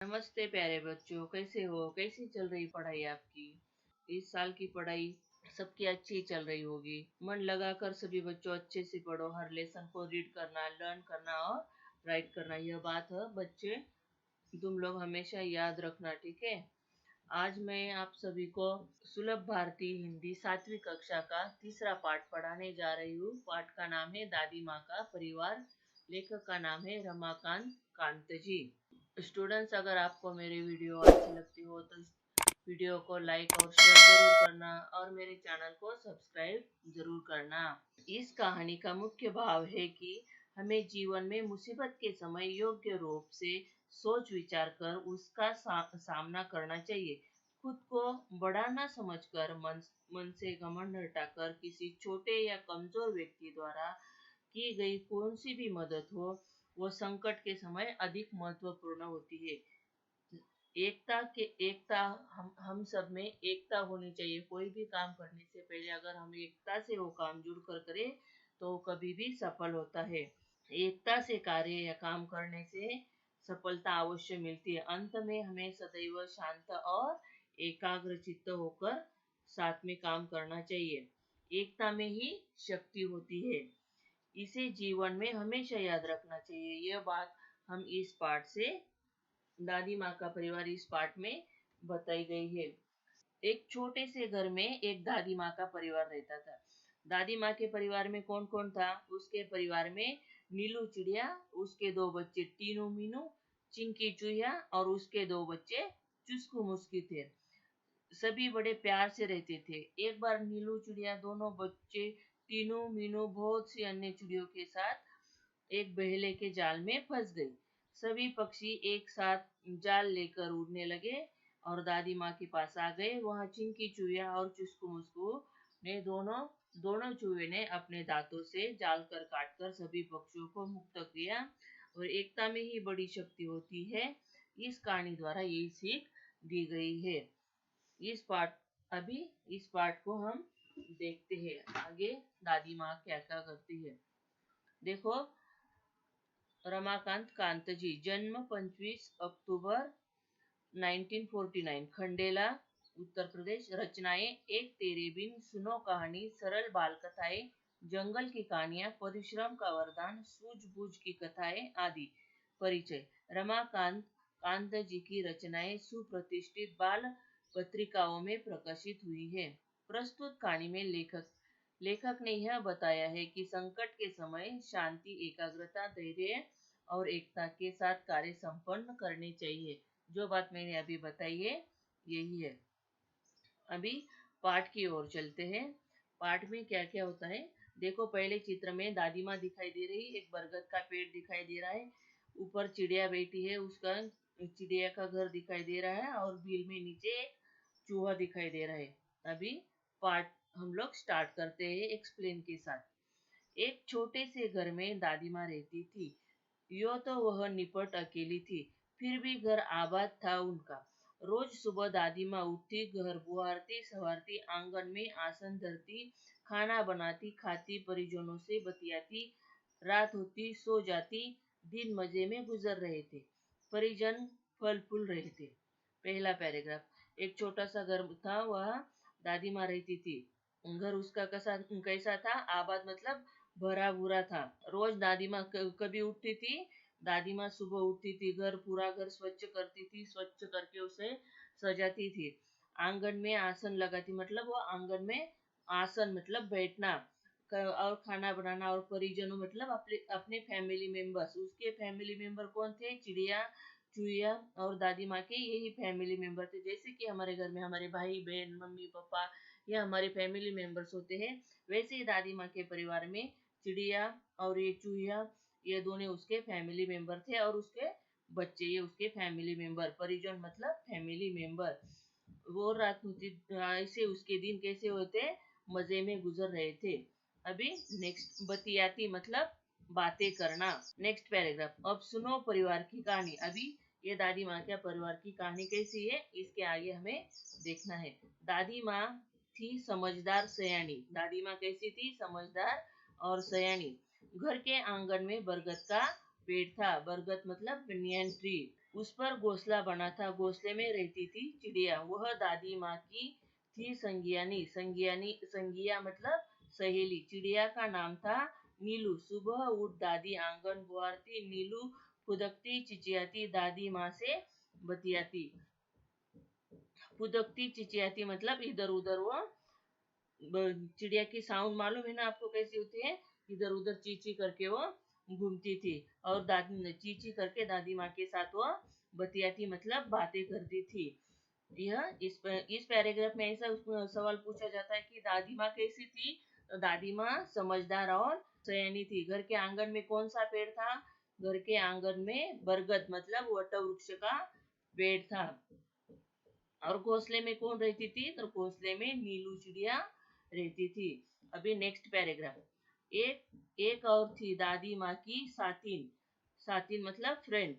नमस्ते प्यारे बच्चों, कैसे हो? कैसी चल रही पढ़ाई आपकी? इस साल की पढ़ाई सबकी अच्छी चल रही होगी। मन लगाकर सभी बच्चों अच्छे से पढ़ो। हर लेसन को रीड करना, लर्न करना और राइट करना, यह बात है बच्चे तुम लोग हमेशा याद रखना, ठीक है? आज मैं आप सभी को सुलभ भारती हिंदी 7वीं कक्षा का तीसरा पाठ पढ़ाने जा रही हूँ। पाठ का नाम है दादी माँ का परिवार। लेखक का नाम है रमाकांत कांत जी। स्टूडेंट्स, अगर आपको मेरी वीडियो अच्छी लगती हो तो वीडियो को लाइक और शेयर जरूर करना और मेरे चैनल को सब्सक्राइब जरूर करना। इस कहानी का मुख्य भाव है कि हमें जीवन में मुसीबत के समय योग्य रूप से सोच विचार कर उसका सामना करना चाहिए। खुद को बड़ा न समझकर मन से घमंड हटाकर किसी छोटे या कमजोर व्यक्ति द्वारा की गई कौन सी भी मदद हो, वो संकट के समय अधिक महत्वपूर्ण होती है। एकता हम सब में एकता होनी चाहिए। कोई भी काम करने से पहले अगर हम एकता से वो काम जुड़कर करें तो कभी भी सफल होता है। एकता से कार्य या काम करने से सफलता अवश्य मिलती है। अंत में हमें सदैव शांत और एकाग्र चित्त होकर साथ में काम करना चाहिए। एकता में ही शक्ति होती है। इसे जीवन में हमेशा याद रखना चाहिए। यह बात हम इस पाठ से, दादी माँ का परिवार इस पाठ में बताई गई है। एक छोटे से घर में एक दादी माँ का परिवार रहता था। दादी माँ के परिवार में कौन कौन था? उसके परिवार में नीलू चिड़िया, उसके दो बच्चे टीनू मीनू, चिंकी चूहिया और उसके दो बच्चे चुस्कू मुस्की थे। सभी बड़े प्यार से रहते थे। एक बार नीलू चिड़िया दोनों बच्चे टीनू मीनू बहुत सी अन्य चिड़ियों के साथ एक बहेले के जाल में फंस गई। सभी पक्षी एक साथ जाल लेकर उड़ने लगे और दादी माँ के पास आ गए। वहाँ चिंकी चूहिया और चुस्कू मुस्कू ने दोनों दोनों चूहे ने अपने दांतों से जाल कर काट कर सभी पक्षियों को मुक्त किया। और एकता में ही बड़ी शक्ति होती है। इस कहानी द्वारा यही सीख दी गई है। इस पाठ अभी इस पाठ को हम देखते हैं आगे दादी माँ क्या क्या करती है। देखो, रमाकांत कांत जी, जन्म 25 अक्टूबर 1949, खंडेला, उत्तर प्रदेश। रचनाएं एक तेरे बिन, सुनो कहानी, सरल बाल कथाएं, जंगल की कहानियां, परिश्रम का वरदान, सूझबूझ की कथाएं आदि। परिचय। रमाकांत कांत जी की रचनाएं सुप्रतिष्ठित बाल पत्रिकाओं में प्रकाशित हुई है। प्रस्तुत कहानी में लेखक लेखक ने यह बताया है कि संकट के समय शांति, एकाग्रता, धैर्य और एकता के साथ कार्य संपन्न करने चाहिए। जो बात मैंने अभी बताई है यही है। अभी पाठ की ओर चलते हैं। पाठ में क्या क्या होता है देखो। पहले चित्र में दादी माँ दिखाई दे रही, एक बरगद का पेड़ दिखाई दे रहा है, ऊपर चिड़िया बैठी है, उसका चिड़िया का घर दिखाई दे रहा है और बिल में नीचे एक चूहा दिखाई दे रहा है। अभी पाठ हम लोग स्टार्ट करते हैं एक्सप्लेन के साथ। एक छोटे से घर में दादी माँ रहती थी। यो तो वह निपट अकेली थी, फिर भी घर आबाद था उनका। रोज सुबह दादी माँ उठती, घर बुहारती सवारती, आंगन में आसन धरती, खाना बनाती, खाती, परिजनों से बतियाती, रात होती सो जाती। दिन मजे में गुजर रहे थे, परिजन फल फूल रहे थे। पहला पैराग्राफ। एक छोटा सा घर था, वह दादी माँ रहती थी। घर उसका कैसा था? आबाद मतलब भरा भूरा था। रोज दादी माँ कभी उठती थी, दादी माँ सुबह उठती थी, पूरा घर स्वच्छ करती थी, स्वच्छ करके उसे सजाती थी। आंगन में आसन लगाती, मतलब वो आंगन में आसन मतलब बैठना, और खाना बनाना। और परिजनों मतलब अपने अपने फैमिली मेंबर्स। उसके फैमिली मेंबर कौन थे? चिड़िया, चूहिया और दादी माँ के यही फैमिली मेंबर थे। जैसे कि हमारे घर में हमारे भाई बहन, मम्मी पापा, ये हमारे फैमिली मेंबर्स होते हैं। वैसे ही दादी माँ के परिवार में चिड़िया और ये चूहिया, ये दोनों उसके फैमिली मेंबर थे। और उसके बच्चे, ये उसके फैमिली मेंबर। परिजन मतलब फैमिली मेंबर। वो रात होती, ऐसे उसके दिन कैसे होते, मजे में गुजर रहे थे। अभी नेक्स्ट, बतियाती मतलब बातें करना। Next paragraph. अब सुनो परिवार की कहानी। अभी ये दादी माँ के परिवार की कहानी कैसी है, इसके आगे हमें देखना है। दादी माँ थी समझदार सयानी। दादी माँ कैसी थी? समझदार और सयानी। घर के आंगन में बरगद का पेड़ था। बरगद मतलब बनियन ट्री। उस पर घोंसला बना था, घोंसले में रहती थी चिड़िया। वह दादी माँ की थी संगियानी। संगिया मतलब सहेली। चिड़िया का नाम था नीलू। सुबह उठ दादी आंगन बुआरती, नीलू फुदकती चिचियाती, दादी माँ से बतियाती। फुदकती चिचियाती मतलब इधर उधर वो चिड़िया की साउंड मालूम है ना आपको कैसी होती है, इधर उधर चींची करके वो घूमती थी। और दादी चींची करके दादी माँ के साथ वो बतियाती मतलब बातें करती थी। यह इस पैराग्राफ में ऐसा सवाल पूछा जाता है कि दादी माँ कैसी थी। तो दादी माँ समझदार और सयानी थी। घर के आंगन में कौन सा पेड़ था? घर के आंगन में बरगद मतलब वट वृक्ष का पेड़ था। और घोंसले में कौन रहती थी? तो घोंसले में नीलू चिड़िया रहती थी। अभी नेक्स्ट पैराग्राफ। एक और थी दादी माँ की सातिन। सातिन मतलब फ्रेंड।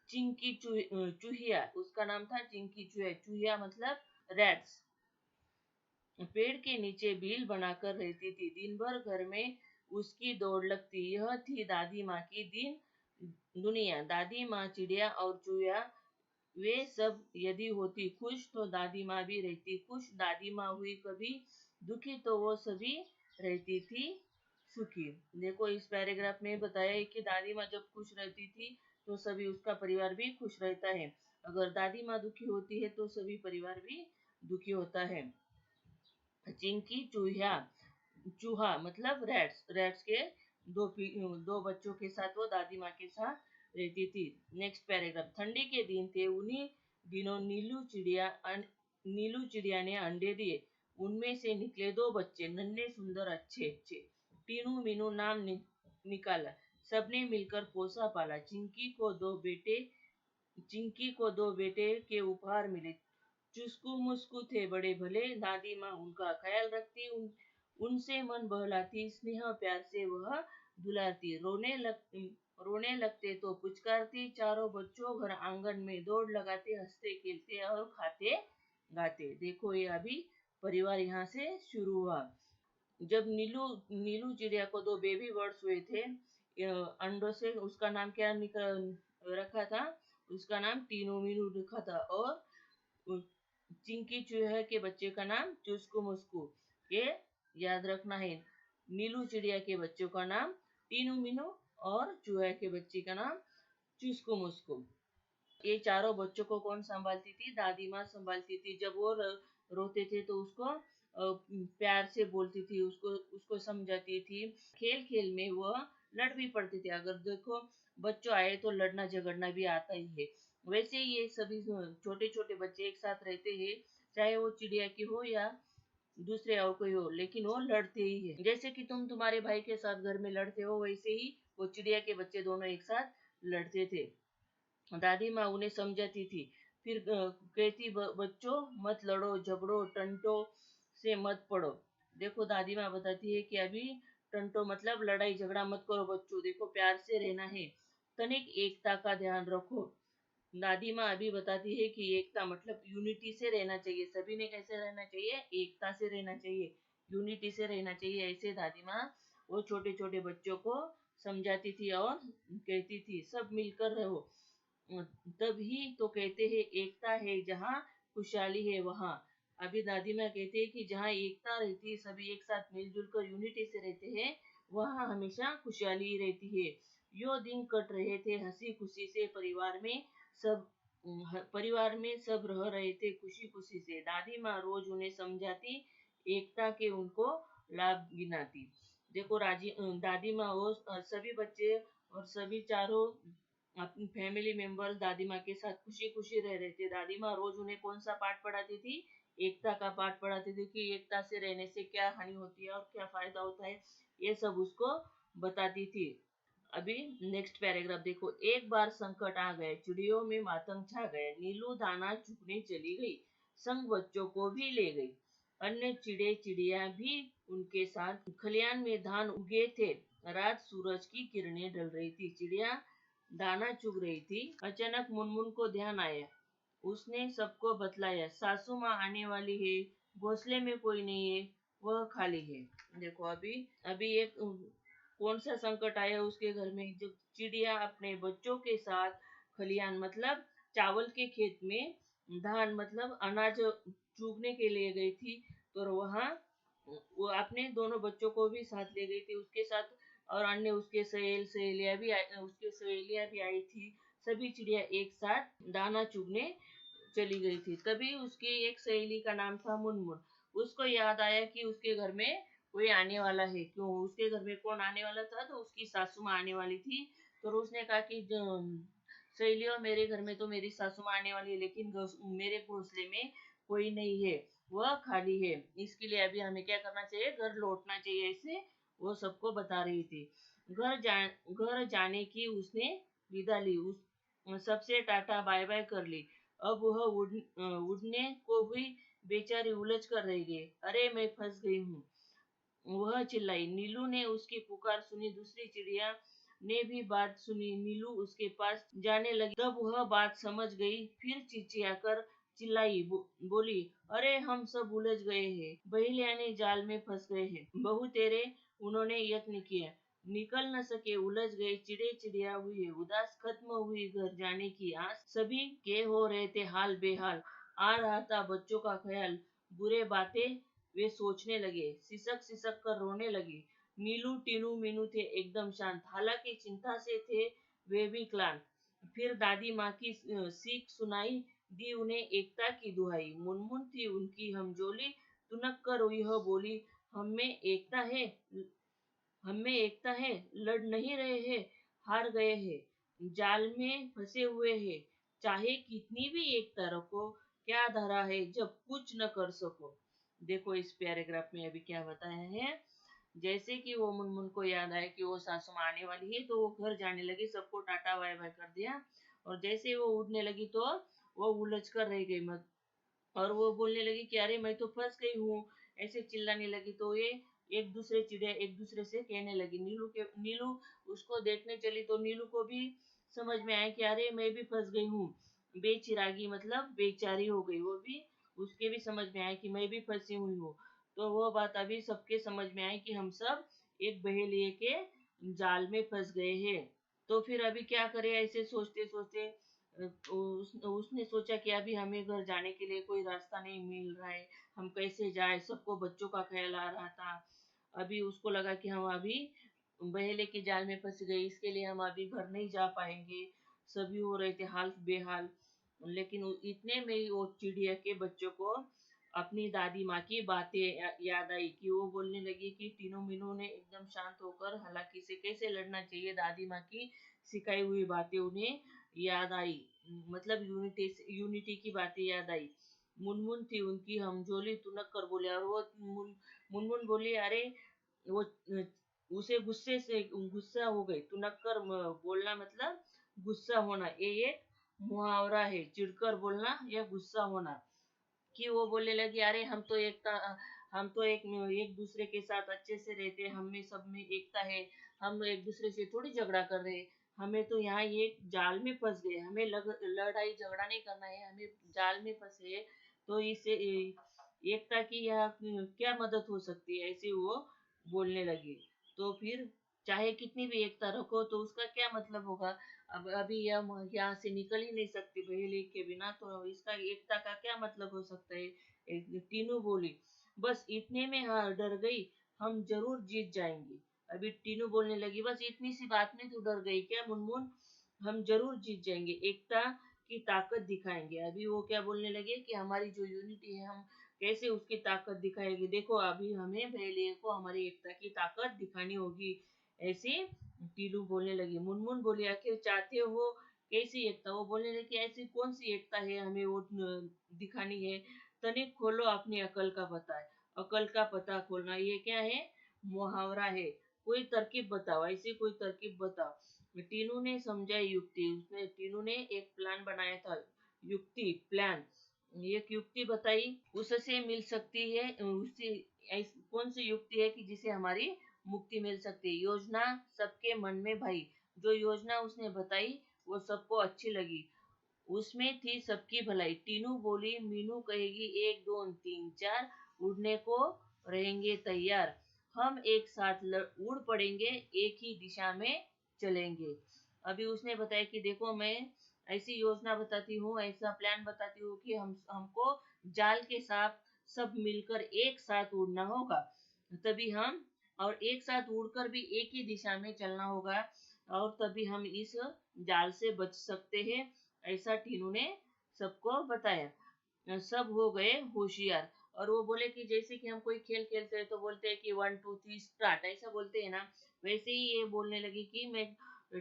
चिंकी चूहिया, उसका नाम था चिंकी चूहिया। चूहिया मतलब रैट्स। पेड़ के नीचे बील बनाकर रहती थी। दिन भर घर में उसकी दौड़ लगती। यह थी दादी माँ की दिन दुनिया। दादी माँ, चिड़िया और चूहिया वे सब यदि होती खुश तो दादी माँ भी रहती खुश। दादी माँ हुई कभी दुखी तो वो सभी रहती थी सुखी। देखो इस पैराग्राफ में बताया है कि दादी माँ जब खुश रहती थी तो सभी उसका परिवार भी खुश रहता है। अगर दादी माँ दुखी होती है तो सभी परिवार भी दुखी होता है। चिंकी चूहिया, चूहा मतलब रैट्स। रैट्स के दो बच्चों के साथ वो दादी माँ के साथ रहती थी। Next paragraph. ठंडी के दिन थे। उन्हीं दिनों नीलू चिड़िया ने अंडे दिए। उनमें से निकले दो बच्चे, नन्हे सुंदर अच्छे अच्छे। टीनू मीनू नाम निकाला। सबने मिलकर पोसा पाला। चिंकी को दो बेटे के उपहार मिले। चुस्कू मुस्कू थे बड़े भले, दादी माँ उनका ख्याल रखती, उनसे मन बहलाती, स्नेह प्यार से वह दुलारती। रोने लगते तो पुचकारती। चारों बच्चों घर आंगन में दौड़ लगाते, हंसते खेलते और खाते गाते। देखो ये अभी परिवार यहाँ से शुरू हुआ। जब नीलू नीलू चिड़िया को दो बेबी बर्ड्स हुए थे अंडों से, उसका नाम क्या निकल रखा था? उसका नाम टीनू मीनू रखा था। और चिंकी चूहे के बच्चे का नाम चुस्कू मुस्कू। ये याद रखना है। नीलू चिड़िया के बच्चों का नाम टीनू मीनू और चूहे के बच्चे का नाम चुस्कू मुस्कू। ये चारों बच्चों को कौन संभालती थी? दादी माँ संभालती थी। जब वो रोते थे तो उसको प्यार से बोलती थी, उसको उसको समझाती थी। खेल खेल में वह लड़ भी पड़ते थे। अगर देखो बच्चों आए तो लड़ना झगड़ना भी आता ही है। वैसे ये सभी छोटे छोटे बच्चे एक साथ रहते हैं, चाहे वो चिड़िया की हो या दूसरे और कोई हो, लेकिन वो लड़ते ही है। जैसे कि तुम तुम्हारे भाई के साथ घर में लड़ते हो, वैसे ही वो चिड़िया के बच्चे दोनों एक साथ लड़ते थे। दादी माँ उन्हें समझाती थी। फिर कहती बच्चों मत लड़ो झगड़ो, टंटो से मत पड़ो। देखो दादी माँ बताती है कि अभी टंटो मतलब लड़ाई झगड़ा मत करो बच्चों, देखो प्यार से रहना है, तनिक एकता का ध्यान रखो। दादी माँ अभी बताती है कि एकता मतलब यूनिटी से रहना चाहिए। सभी ने कैसे रहना चाहिए? एकता से रहना चाहिए, यूनिटी से रहना चाहिए। ऐसे दादी माँ वो छोटे छोटे बच्चों को समझाती थी और कहती थी सब मिलकर रहो। तभी तो कहते हैं एकता है जहाँ खुशहाली है वहाँ। अभी दादी माँ कहते हैं कि जहाँ एकता रहती है, सभी एक साथ मिलजुल कर यूनिटी से रहते हैं, वहाँ हमेशा खुशहाली रहती है। यो दिन कट रहे थे हंसी खुशी से। परिवार में सब रह रहे थे खुशी खुशी से। दादी माँ रोज उन्हें समझाती, एकता के उनको लाभ गिनाती। देखो दादी माँ वो सभी बच्चे और सभी चारों अपनी फैमिली मेंबर्स दादी माँ के साथ खुशी खुशी रह रहे थे। दादी माँ रोज उन्हें कौन सा पाठ पढ़ाती थी? एकता का पाठ पढ़ाती थी कि एकता से रहने से क्या हानि होती है और क्या फायदा होता है, ये सब उसको बताती थी। अभी नेक्स्ट पैराग्राफ देखो। एक बार संकट आ गए, चिड़ियों में मातम छा गए। नीलू दाना चुगने चली गई, संग बच्चों को भी ले गई। अन्य चिड़िया भी उनके साथ। खलियान में धान उगे थे, रात सूरज की किरणें ढल रही थी। चिड़िया दाना चुग रही थी। अचानक मुनमुन को ध्यान आया। उसने सबको बतलाया, सासू माँ आने वाली है, घोंसले में कोई नहीं है, वह खाली है। देखो अभी अभी एक कौन सा संकट आया उसके घर में? जब चिड़िया अपने बच्चों के साथ खलियान मतलब चावल के खेत में, धान मतलब अनाज चुगने के लिए गई थी। तो वहाँ वो अपने दोनों बच्चों को भी साथ ले गई थी उसके साथ, और अन्य उसके सहेलियां भी आई थी। सभी चिड़िया एक साथ दाना चुगने चली गई थी। तभी उसकी एक सहेली का नाम था मुनमुन। उसको याद आया कि उसके घर में कोई आने वाला है। क्यों उसके घर में कौन आने वाला था? तो उसकी सासू माँ आने वाली थी। तो उसने कहा कि सहेलियों, मेरे घर में तो मेरी सासू माँ आने वाली है, लेकिन मेरे घोंसले में कोई नहीं है, वह खाली है। इसके लिए अभी हमें क्या करना चाहिए? घर लौटना चाहिए, ऐसे वो सबको बता रही थी। घर जाने की उसने विदा ली, उस सबसे टाटा बाय बाय कर ली। अब वह उड़ने को हुई, बेचारी उलझ कर रह गई। अरे मैं फंस गई हूँ, वह चिल्लाई। नीलू ने उसकी पुकार सुनी, दूसरी चिड़िया ने भी बात सुनी। नीलू उसके पास जाने लगी, तब वह बात समझ गई, फिर चिचियाकर चिल्लाई, बोली, अरे हम सब उलझ गए हैं, बहेलियाने जाल में फंस गए हैं। बहू तेरे, उन्होंने यत्न किया, निकल न सके, उलझ गए, चिड़े चिड़िया हुई, उदास खत्म हुई घर जाने की आस, सभी के हो रहे थे हाल बेहाल। आ रहा था बच्चों का ख्याल, बुरे बातें वे सोचने लगे, सिसक सिसक कर रोने लगे। नीलू टीनू मीनू थे एकदम शांत, हालांकि चिंता से थे वे भी क्लांत। फिर दादी माँ की सीख सुनाई दी उन्हें एकता की दुहाई। मुनमुन थी उनकी हमजोली, तुनक कर यह बोली, हम में एकता है, लड़ नहीं रहे हैं, हार गए हैं, जाल में फंसे हुए हैं, चाहे कितनी भी एकता रखो, क्या धरा है जब कुछ न कर सको। देखो इस पैराग्राफ में अभी क्या बताया है। जैसे कि वो मुनमुन को याद आया कि वो सासू माँ आने वाली है, तो वो घर जाने लगी, सबको टाटा बाय बाय कर दिया। और जैसे वो उड़ने लगी तो वो उलझ कर रह गई मत, और वो बोलने लगी कि अरे मैं तो फंस गई हूँ, ऐसे चिल्लाने लगी। तो ये एक दूसरे चिड़िया एक दूसरे से कहने लगी। नीलू उसको देखने चली, तो नीलू को भी समझ में आया कि अरे मैं भी फंस गई हूँ। बेचिरागी मतलब बेचारी हो गई वो भी, उसके भी समझ में आया कि मैं भी फंसी हुई हूँ। तो वो बात अभी सबके समझ में आई कि हम सब एक बहेलिए के जाल में फंस गए हैं। तो फिर अभी क्या करें? ऐसे सोचते सोचते उसने सोचा कि अभी हमें घर जाने के लिए कोई रास्ता नहीं मिल रहा है, हम कैसे जाए? सबको बच्चों का ख्याल आ रहा था। अभी उसको लगा कि हम अभी बहेले के जाल में फंस गए, इसके लिए हम अभी घर नहीं जा पाएंगे। सभी हो रहे थे हाल बेहाल। लेकिन इतने में ही वो चिड़िया के बच्चों को अपनी दादी माँ की बातें याद आई, कि वो बोलने लगी कि तीनों मीनू ने एकदम शांत होकर हालांकि से कैसे लड़ना चाहिए, दादी माँ की सिखाई हुई बातें उन्हें याद आई, मतलब यूनिटी की बातें याद आई। मुनमुन थी उनकी हमजोली, तुनक कर बोले। और वो मुनमुन बोली, अरे वो उसे गुस्सा हो गई। तुनक कर बोलना मतलब गुस्सा होना, ये एक मुहावरा है, चिढ़कर बोलना या गुस्सा होना। कि वो बोलने लगी, अरे हम तो एक दूसरे के साथ अच्छे से रहते हैं, हम में सब में एकता है, हम एक दूसरे से थोड़ी झगड़ा कर रहे हैं। हमें तो यहाँ ये जाल में फंस गए, हमें लड़ाई झगड़ा नहीं करना है, हमें जाल में फंसे हैं। तो इससे एकता की यह क्या मदद हो सकती है? ऐसे वो बोलने लगी। तो फिर चाहे कितनी भी एकता रखो तो उसका क्या मतलब होगा? अब अभी हम यहाँ से निकल ही नहीं सकते बहेली के बिना, तो इसका एकता का क्या मतलब हो सकता है? टीनू बोली, बस इतने में हाँ डर गई, हम जरूर जीत जाएंगे। अभी टीनू बोलने लगी, बस इतनी सी बात में तू डर गई क्या मुनमुन? हम जरूर जीत जाएंगे, एकता की ताकत दिखाएंगे। अभी वो क्या बोलने लगे कि हमारी जो यूनिटी है, हम कैसे उसकी ताकत दिखाएंगे। देखो अभी हमें बहेलिये को हमारी एकता की ताकत दिखानी होगी, ऐसे टीलू बोलने लगी। मुनमुन बोली, आखिर चाहते हो कैसी एकता? वो बोलने लगी, ऐसी कौन सी एकता है हमें वो दिखानी है? तनिक खोलो अपनी अकल का पता है। अकल का पता खोलना ये क्या है? मुहावरा है। कोई तरकीब बताओ, ऐसी कोई तरकीब बताओ। टीनू ने समझाई युक्ति, उसने टीनू ने एक प्लान बनाया था। युक्ति प्लान, एक युक्ति बताई, उससे मिल सकती है, उससे कौन सी युक्ति है कि जिसे हमारी मुक्ति मिल सकती है? योजना सबके मन में भाई। जो योजना उसने बताई वो सबको अच्छी लगी, उसमें थी सबकी भलाई। टीनू बोली, मीनू कहेगी 1 2 3 4, उड़ने को रहेंगे तैयार, हम एक साथ उड़ पड़ेंगे, एक ही दिशा में चलेंगे। अभी उसने बताया कि देखो मैं ऐसी योजना बताती हूँ, ऐसा प्लान बताती हूँ कि हमको जाल के साथ सब मिलकर एक साथ उड़ना होगा, तभी हम और एक साथ उड़कर भी एक ही दिशा में चलना होगा, और तभी हम इस जाल से बच सकते हैं। ऐसा टीनू ने सबको बताया। सब हो गए होशियार, और वो बोले कि जैसे कि हम कोई खेल खेलते हैं तो बोलते हैं कि 1 2 3 स्टार्ट, ऐसा बोलते हैं ना, वैसे ही ये बोलने लगी कि मैं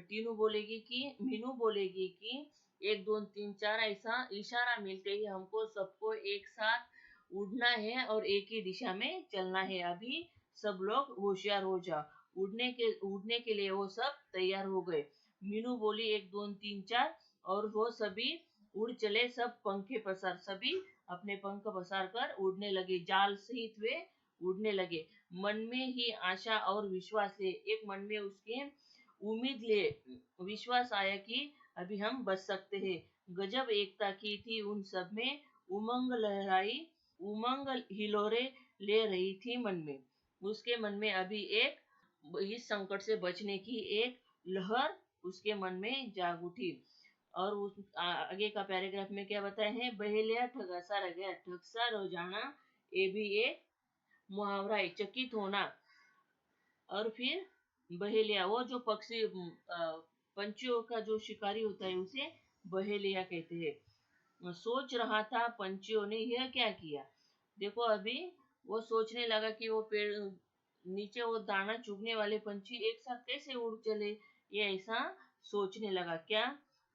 टीनू बोलेगी कि मीनू बोलेगी कि 1 2 3 4, ऐसा इशारा मिलते ही हमको सबको एक साथ उड़ना है और एक ही दिशा में चलना है। अभी सब लोग होशियार हो जाओ। उड़ने के लिए वो सब तैयार हो गए। मीनू बोली 1 2 3 4, और वो सभी उड़ चले। सब पंखे पसार, सभी अपने पंख पसार कर उड़ने लगे, जाल सहित वे उड़ने लगे। मन में ही आशा और विश्वास ले, एक मन में उसके उम्मीद ले विश्वास आया कि अभी हम बच सकते हैं। गजब एकता की थी उन सब में, उमंग लहराई, उमंग हिलोरे ले रही थी मन में। उसके मन में अभी एक इस संकट से बचने की एक लहर उसके मन में जाग उठी। और उस आगे का पैराग्राफ में क्या बताया है, बहेलिया ठगासा रह गया, ठगसा रो जाना, ये भी एक मुहावरा है, चकित होना। और फिर बहेलिया, वो जो पक्षी पंछियों का जो शिकारी होता है उसे बहेलिया कहते हैं। सोच रहा था पंछियों ने यह क्या किया। देखो अभी वो सोचने लगा कि वो पेड़ नीचे वो दाना चुगने वाले पंछी एक साथ कैसे उड़ चले, ये ऐसा सोचने लगा। क्या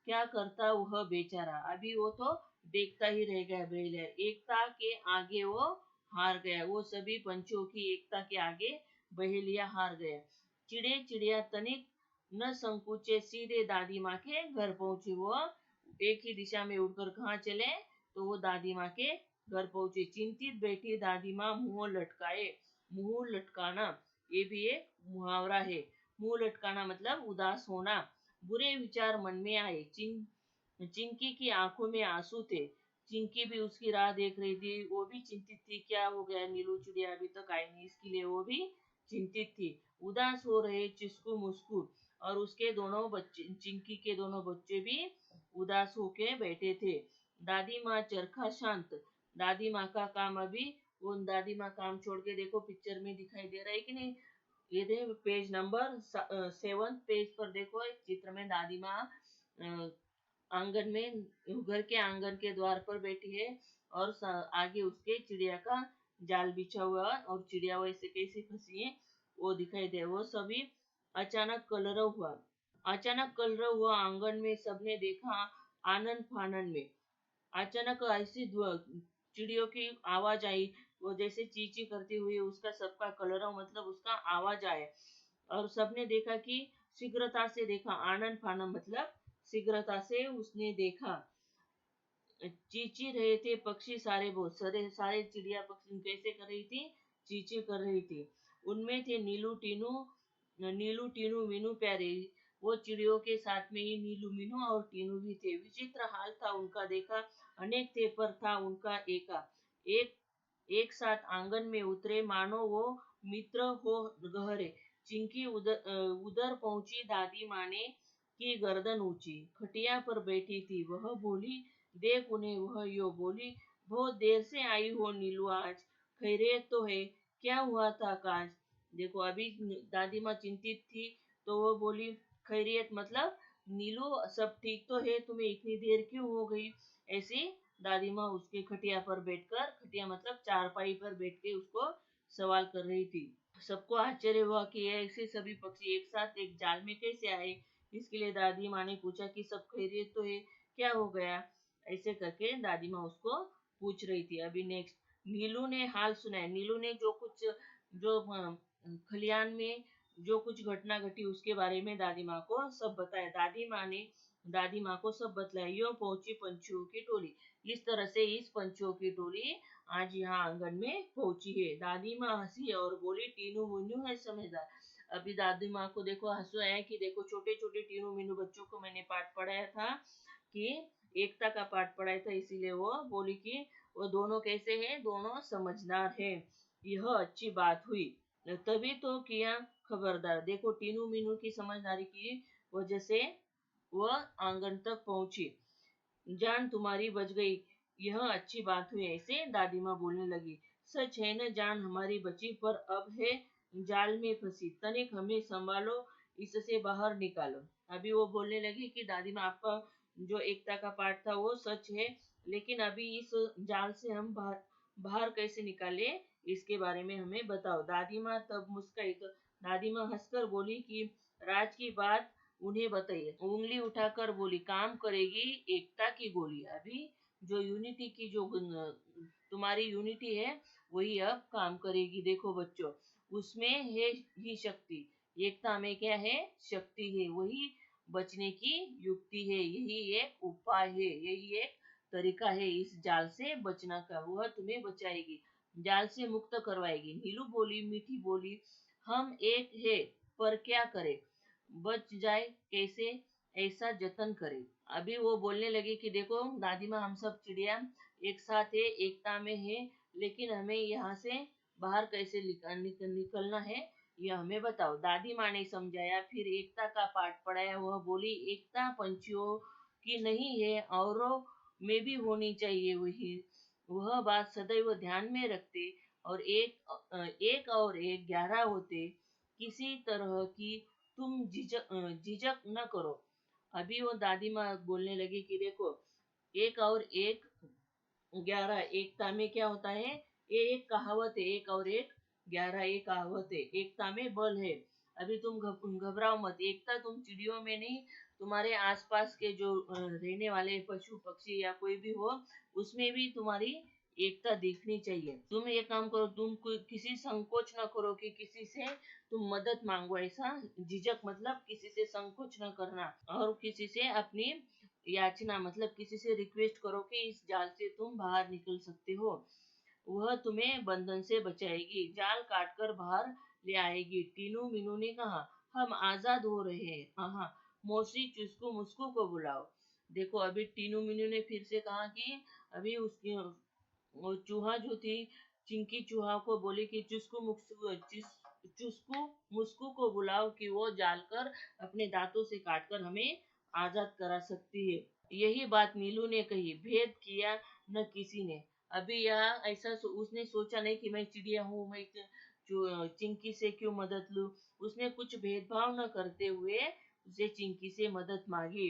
क्या करता वह बेचारा, अभी वो तो देखता ही रह गया। बहेलिया एकता के आगे वो हार गया, वो सभी पंछियों की एकता के आगे बहेलिया हार गया। चिड़े चिड़िया तनिक न संकुचे, सीधे दादी माँ के घर पहुंचे। वो एक ही दिशा में उड़कर कहाँ चले, तो वो दादी माँ के घर पहुंचे। चिंतित बैठी दादी माँ मुंह लटकाए, मुंह लटकाना ये भी एक मुहावरा है। मुंह लटकाना मतलब उदास होना। बुरे विचार मन में आए। चिंकी की आंखों में आंसू थे। चिंकी भी उसकी राह देख रही थी, वो भी चिंतित थी, क्या हो गया नीलू चिड़िया अभी तक आई नहीं, इसके लिए वो भी चिंतित थी। उदास हो रहे चिस्कू मुस्कू, और उसके दोनों बच्चे, चिंकी के दोनों बच्चे भी उदास होके बैठे थे। दादी माँ चरखा शांत, दादी माँ का काम अभी, वो दादी माँ काम छोड़ के, देखो पिक्चर में दिखाई दे रहा है कि नहीं, ये देखो पेज नंबर 7 पेज पर देखो, एक चित्र में दादी माँ आंगन में, घर के आंगन के द्वार पर बैठी है, और आगे उसके चिड़िया का जाल बिछा हुआ, और चिड़िया वैसे कैसे फंसी है वो दिखाई दे। वो सभी अचानक कलरव हुआ, अचानक कलरव हुआ आंगन में, सबने देखा आनंद फानन में। अचानक ऐसी चिड़ियों की आवाज आई, वो जैसे चींची करती हुई, उसका सबका कलरव मतलब उसका आवाज आया, और सबने देखा कि शीघ्रता से देखा, आनंद फानन मतलब शीघ्रता से उसने देखा। चींची रहे थे पक्षी सारे, बहुत सारे सारे चिड़िया पक्षी कैसे कर रही थी, चींची कर रही थी। उनमें थे नीलू टीनू मीनू प्यारे। वो चिड़ियों के साथ में ही नीलू मीनू और टीनू भी थे। विचित्र हाल था उनका, देखा अनेक थे पर था उनका एका। एक एक साथ आंगन में उतरे, मानो वो मित्र हो गहरे। चिंकी उधर पहुंची, दादी माँ ने की गर्दन ऊंची, खटिया पर बैठी थी। वह बोली, देख उन्हें, वह यो बोली, बहुत देर से आई हो नीलू, आज खैरियत तो है, क्या हुआ था काज। देखो अभी दादी माँ चिंतित थी, तो वो बोली खैरियत मतलब नीलू सब ठीक तो है, तुम्हें इतनी देर क्यों हो गई। ऐसे दादी माँ उसके खटिया पर बैठकर, खटिया मतलब चारपाई पर बैठ के उसको सवाल कर रही थी। सबको आश्चर्य हुआ कि ऐसे सभी पक्षी एक साथ एक जाल में कैसे आए। इसके लिए दादी माँ ने पूछा कि सब खैरियत तो है, क्या हो गया। ऐसे करके दादी माँ उसको पूछ रही थी। अभी नेक्स्ट नीलू ने हाल सुनाया। नीलू ने जो कुछ, जो खलियान में जो कुछ घटना घटी उसके बारे में दादी माँ को सब बताया। दादी माँ को सब बतलाया। यो पहुंची पंछियों की टोली, इस तरह से इस पंछियों की टोली आज यहाँ आंगन में पहुंची है। दादी माँ हंसी और बोली, टीनू मुन्नू है समझदार। अभी दादी माँ को देखो हंसू आया कि देखो छोटे छोटे टीनू मीनू बच्चों को मैंने पाठ पढ़ाया था, कि एकता का पाठ पढ़ाया था, इसीलिए वो बोली कि वो दोनों कैसे हैं, दोनों समझदार है, यह अच्छी बात हुई। तभी तो किया खबरदार। देखो टीनू मीनू की समझदारी की वजह से वह आंगन तक पहुंची। जान तुम्हारी बच गई, यह अच्छी बात हुई, ऐसे दादी माँ बोलने लगी। सच है न, जान हमारी बची, पर अब है जाल में फंसी, तनिक हमें संभालो, इससे बाहर निकालो। अभी वो बोलने लगी कि दादी माँ, आपका जो एकता का पाठ था वो सच है, लेकिन अभी इस जाल से हम बाहर बाहर कैसे निकाले, इसके बारे में हमें बताओ। दादी माँ तब मुस्कुराई तो दादी माँ हंसकर बोली कि राज की बात उन्हें बताइए। उंगली उठाकर बोली, काम करेगी एकता की गोली। अभी जो यूनिटी की जो तुम्हारी यूनिटी है वही अब काम करेगी। देखो बच्चों, उसमें है ही शक्ति, एकता में क्या है, शक्ति है, वही बचने की युक्ति है, यही एक उपाय है, यही एक तरीका है इस जाल से बचना का, वह तुम्हें बचाएगी, जाल से मुक्त करवाएगी। नीलू बोली, मीठी बोली, हम एक है, पर क्या करें, बच जाए कैसे, ऐसा जतन करे। अभी वो बोलने लगे कि देखो दादी माँ, हम सब चिड़िया एक साथ है, एकता में है, लेकिन हमें यहाँ से बाहर कैसे निकलना है, यह हमें बताओ। दादी माँ ने समझाया, फिर एकता का पाठ पढ़ाया। वह बोली, एकता पंछियों की नहीं है, औरों में भी होनी चाहिए, वही वह बात सदैव ध्यान में रखते, और एक और एक 11 होते, किसी तरह की तुम झिझक न करो। अभी वो दादी माँ बोलने लगी कि देखो, एक और एक 11, एकता में क्या होता है, ये एक कहावत है, एक और एक 11, ये कहावत है, एकता में बल है। अभी तुम घबराओ मत, एकता तुम चिड़ियों में नहीं, तुम्हारे आसपास के जो रहने वाले पशु पक्षी या कोई भी हो, उसमें भी तुम्हारी एकता दिखनी चाहिए। तुम ये काम करो, तुम किसी संकोच न करो कि किसी से तुम मदद मांगो, ऐसा झिझक मतलब किसी से संकोच न करना, और किसी से अपनी याचना मतलब किसी से रिक्वेस्ट करो कि इस जाल से तुम बाहर निकल सकते हो, वह तुम्हें बंधन से बचाएगी, जाल काटकर बाहर ले आएगी। टीनू मीनू ने कहा, हम आजाद हो रहे हैं, हाँ, मौसी चुस्कू मुस्कू को बुलाओ। देखो अभी टीनू मीनू ने फिर से कहा कि अभी उसकी वो चूहा जो थी, चिंकी चूहा को बोली कि चुस्कू मुस्कू को बुलाओ कि वो जाल कर अपने दांतों से काटकर हमें आजाद करा सकती है। यही बात नीलू ने कही, भेद किया न किसी ने। अभी यह ऐसा उसने सोचा नहीं कि मैं चिड़िया हूँ, मैं चिंकी से क्यों मदद लूं। उसने कुछ भेदभाव न करते हुए उसे चिंकी से मदद मांगी,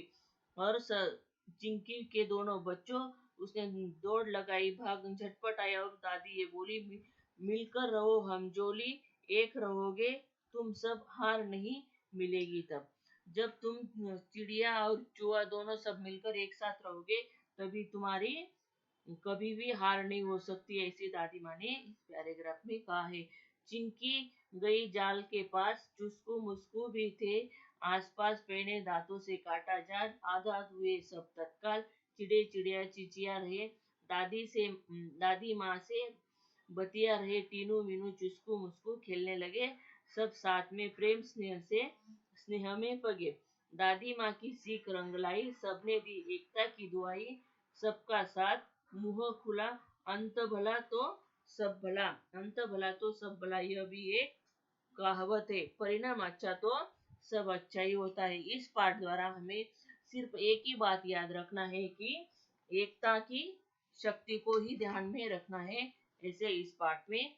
और चिंकी के दोनों बच्चों उसने दौड़ लगाई, भाग झटपट आया, और दादी ये बोली, मिलकर रहो हम जोली, एक रहोगे तुम सब, हार नहीं मिलेगी तब। जब तुम चिड़िया और चूहा दोनों सब मिलकर एक साथ रहोगे, तभी तुम्हारी कभी भी हार नहीं हो सकती, ऐसी दादी माँ ने इस पैराग्राफ में कहा है। चिंकी गई जाल के पास, चुस्कू मुस्कू भी थे आसपास, पहने दांतों से काटा जाल, आजाद हुए सब तत्काल, चिड़े चिड़िया चिचिया रहे, दादी माँ से बतिया रहे, टीनू मीनू चुस्कू मुस्कू खेलने लगे, सब साथ में प्रेम स्नेह में पगे। दादी माँ की सीख रंग लाई, सबने दी एकता की दुआई, सबका साथ, मुंह खुला, अंत भला तो सब भला, अंत भला तो सब भला, यह भी एक कहावत है। परिणाम अच्छा तो सब अच्छा ही होता है। इस पाठ द्वारा हमें सिर्फ एक ही बात याद रखना है कि एकता की शक्ति को ही ध्यान में रखना है, ऐसे इस पाठ में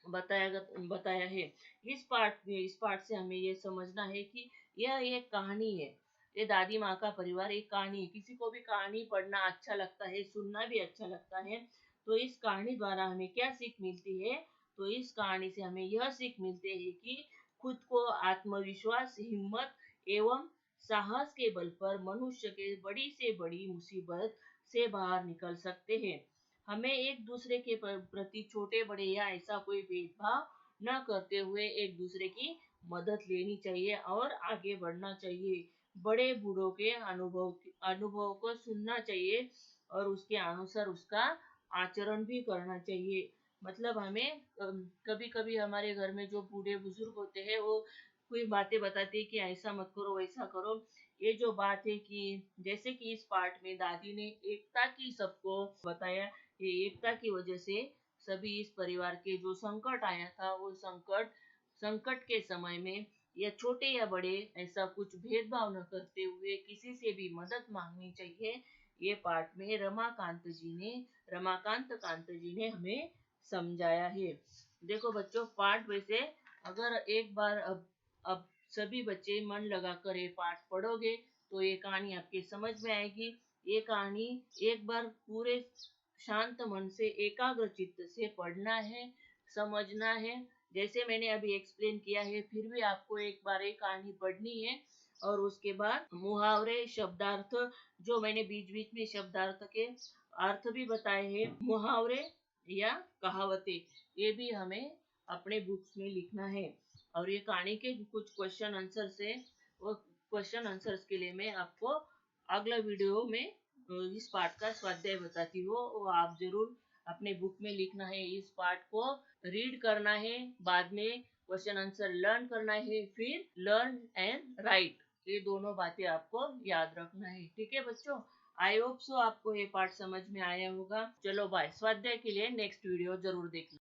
बताया है। इस पाठ से हमें ये समझना है कि यह एक कहानी है, ये दादी माँ का परिवार एक कहानी है। किसी को भी कहानी पढ़ना अच्छा लगता है, सुनना भी अच्छा लगता है, तो इस कहानी द्वारा हमें क्या सीख मिलती है, तो इस कहानी से हमें यह सीख मिलती है कि खुद को आत्मविश्वास, हिम्मत एवं साहस के बल पर मनुष्य के बड़ी से बड़ी मुसीबत से बाहर निकल सकते हैं। हमें एक दूसरे के प्रति छोटे बड़े या ऐसा कोई भेदभाव न करते हुए एक दूसरे की मदद लेनी चाहिए और आगे बढ़ना चाहिए। बड़े बूढ़ों के अनुभव को सुनना चाहिए, और उसके अनुसार उसका आचरण भी करना चाहिए। मतलब हमें कभी कभी हमारे घर में जो बूढ़े बुजुर्ग होते हैं, वो कोई बातें बताते हैं कि ऐसा मत करो, वैसा करो। ये जो बात है कि जैसे कि इस पार्ट में दादी ने एकता की सबको बताया, ये एकता की वजह से सभी इस परिवार के जो संकट आया था, वो संकट संकट के समय में या छोटे या बड़े ऐसा कुछ भेदभाव न करते हुए किसी से भी मदद मांगनी चाहिए। ये पाठ में रमाकांत कांत जी ने हमें समझाया है। देखो बच्चों, पाठ वैसे अगर एक बार अब सभी बच्चे मन लगाकर ये पाठ पढ़ोगे तो ये कहानी आपके समझ में आएगी। ये कहानी एक बार पूरे शांत मन से एकाग्र चित्त से पढ़ना है, समझना है। जैसे मैंने अभी एक्सप्लेन किया है, फिर भी आपको एक बार एक कहानी पढ़नी है और उसके बाद मुहावरे, शब्दार्थ, जो मैंने बीच बीच में शब्दार्थ के अर्थ भी बताए हैं, मुहावरे या कहावतें, ये भी हमें अपने बुक्स में लिखना है। और ये कहानी के कुछ क्वेश्चन आंसर से, वो क्वेश्चन आंसर्स के लिए मैं आपको अगला वीडियो में इस पाठ का स्वाध्याय बताती हूँ, वो आप जरूर अपने बुक में लिखना है। इस पाठ को रीड करना है, बाद में क्वेश्चन आंसर लर्न करना है, फिर लर्न एंड राइट, ये दोनों बातें आपको याद रखना है। ठीक है बच्चों, आई होप सो आपको ये पाठ समझ में आया होगा। चलो बाय, स्वाध्याय के लिए नेक्स्ट वीडियो जरूर देखना।